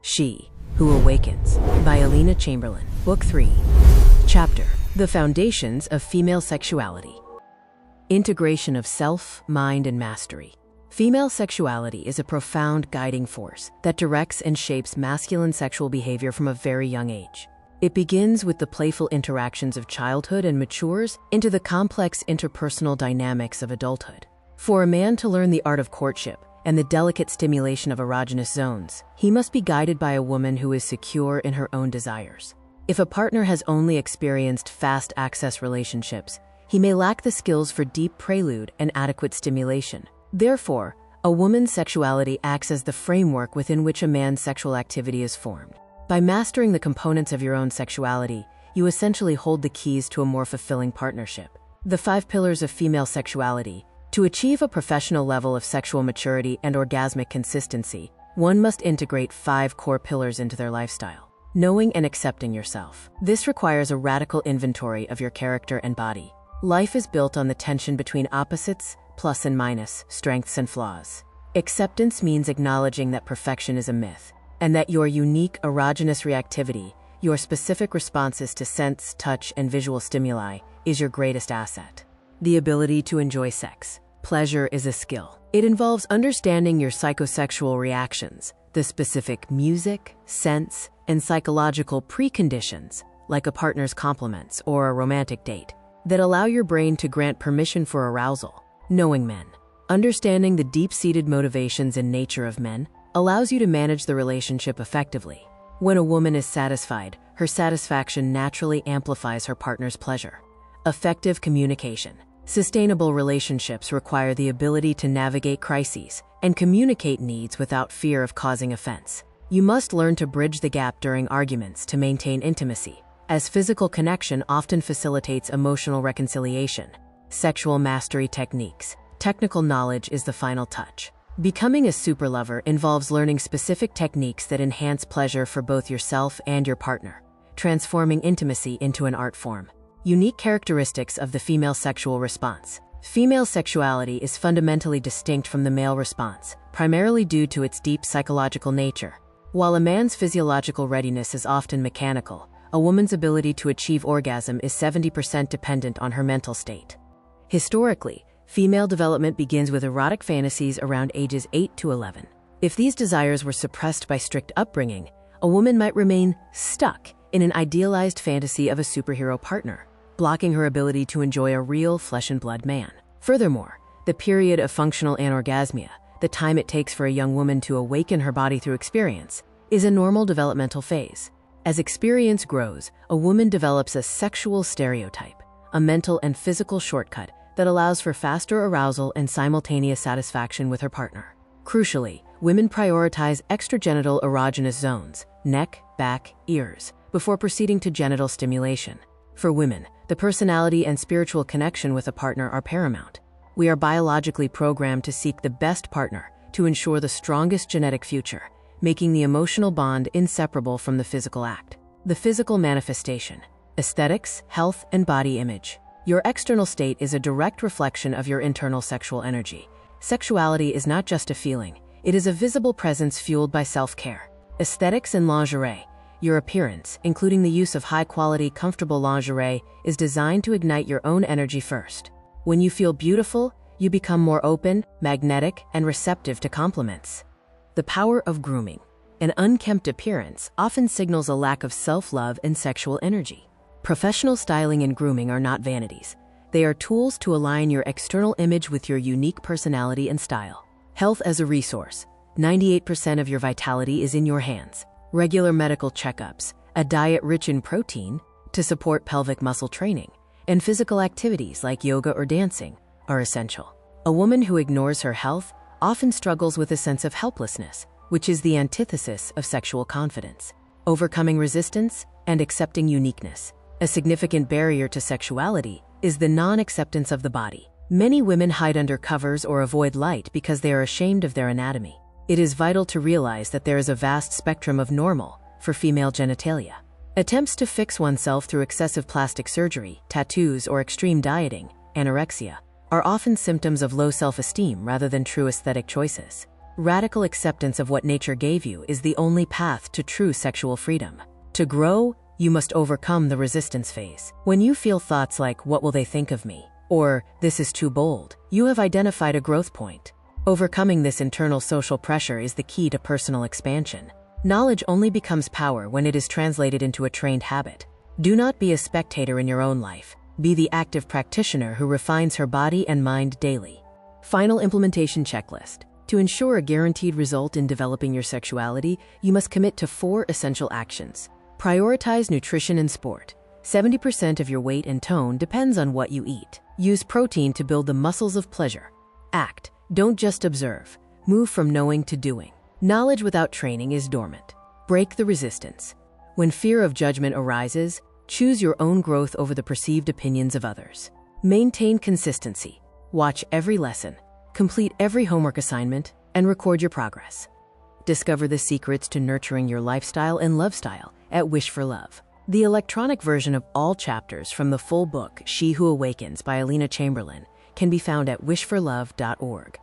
She Who Awakens by Alina Chamberlain, Book 3, Chapter The Foundations of Female Sexuality. Integration of self, mind, and mastery. Female sexuality is a profound guiding force that directs and shapes masculine sexual behavior from a very young age. It begins with the playful interactions of childhood and matures into the complex interpersonal dynamics of adulthood. For a man to learn the art of courtship and the delicate stimulation of erogenous zones, he must be guided by a woman who is secure in her own desires. If a partner has only experienced fast access relationships, he may lack the skills for deep prelude and adequate stimulation. Therefore, a woman's sexuality acts as the framework within which a man's sexual activity is formed. By mastering the components of your own sexuality, you essentially hold the keys to a more fulfilling partnership. The 5 pillars of female sexuality. To achieve a professional level of sexual maturity and orgasmic consistency, one must integrate 5 core pillars into their lifestyle. Knowing and accepting yourself. This requires a radical inventory of your character and body. Life is built on the tension between opposites, plus and minus, strengths and flaws. Acceptance means acknowledging that perfection is a myth, and that your unique erogenous reactivity, your specific responses to sense, touch, and visual stimuli, is your greatest asset. The ability to enjoy sex. Pleasure is a skill. It involves understanding your psychosexual reactions, the specific music, sense, and psychological preconditions, like a partner's compliments or a romantic date, that allow your brain to grant permission for arousal. Knowing men. Understanding the deep-seated motivations and nature of men allows you to manage the relationship effectively. When a woman is satisfied, her satisfaction naturally amplifies her partner's pleasure. Effective communication. Sustainable relationships require the ability to navigate crises and communicate needs without fear of causing offense. You must learn to bridge the gap during arguments to maintain intimacy, as physical connection often facilitates emotional reconciliation. Sexual mastery techniques. Technical knowledge is the final touch. Becoming a superlover involves learning specific techniques that enhance pleasure for both yourself and your partner, transforming intimacy into an art form. Unique characteristics of the female sexual response. Female sexuality is fundamentally distinct from the male response, primarily due to its deep psychological nature. While a man's physiological readiness is often mechanical, a woman's ability to achieve orgasm is 70% dependent on her mental state. Historically, female development begins with erotic fantasies around ages 8 to 11. If these desires were suppressed by strict upbringing, a woman might remain stuck in an idealized fantasy of a superhero partner, blocking her ability to enjoy a real flesh-and-blood man. Furthermore, the period of functional anorgasmia, the time it takes for a young woman to awaken her body through experience, is a normal developmental phase. As experience grows, a woman develops a sexual stereotype, a mental and physical shortcut that allows for faster arousal and simultaneous satisfaction with her partner. Crucially, women prioritize extragenital erogenous zones, neck, back, ears, before proceeding to genital stimulation. For women, the personality and spiritual connection with a partner are paramount. We are biologically programmed to seek the best partner to ensure the strongest genetic future, making the emotional bond inseparable from the physical act. The physical manifestation. Aesthetics, health, and body image. Your external state is a direct reflection of your internal sexual energy. Sexuality is not just a feeling, it is a visible presence fueled by self-care. Aesthetics and lingerie. Your appearance, including the use of high-quality, comfortable lingerie, is designed to ignite your own energy first. When you feel beautiful, you become more open, magnetic, and receptive to compliments. The power of grooming. An unkempt appearance often signals a lack of self-love and sexual energy. Professional styling and grooming are not vanities. They are tools to align your external image with your unique personality and style. Health as a resource. 98% of your vitality is in your hands. Regular medical checkups, a diet rich in protein to support pelvic muscle training, and physical activities like yoga or dancing are essential. A woman who ignores her health often struggles with a sense of helplessness, which is the antithesis of sexual confidence. Overcoming resistance and accepting uniqueness. A significant barrier to sexuality is the non-acceptance of the body. Many women hide under covers or avoid light because they are ashamed of their anatomy. It is vital to realize that there is a vast spectrum of normal for female genitalia. Attempts to fix oneself through excessive plastic surgery, tattoos, or extreme dieting, anorexia, are often symptoms of low self-esteem rather than true aesthetic choices. Radical acceptance of what nature gave you is the only path to true sexual freedom. To grow, you must overcome the resistance phase. When you feel thoughts like, "What will they think of me?" or "This is too bold," you have identified a growth point. Overcoming this internal social pressure is the key to personal expansion. Knowledge only becomes power when it is translated into a trained habit. Do not be a spectator in your own life. Be the active practitioner who refines her body and mind daily. Final implementation checklist. To ensure a guaranteed result in developing your sexuality, you must commit to 4 essential actions. Prioritize nutrition and sport. 70% of your weight and tone depends on what you eat. Use protein to build the muscles of pleasure. Act. Don't just observe. Move from knowing to doing. Knowledge without training is dormant. Break the resistance. When fear of judgment arises, choose your own growth over the perceived opinions of others. Maintain consistency. Watch every lesson, complete every homework assignment, and record your progress. Discover the secrets to nurturing your lifestyle and love style at Wish for Love. The electronic version of all chapters from the full book, She Who Awakens by Alina Chamberlain, can be found at wishforlove.org.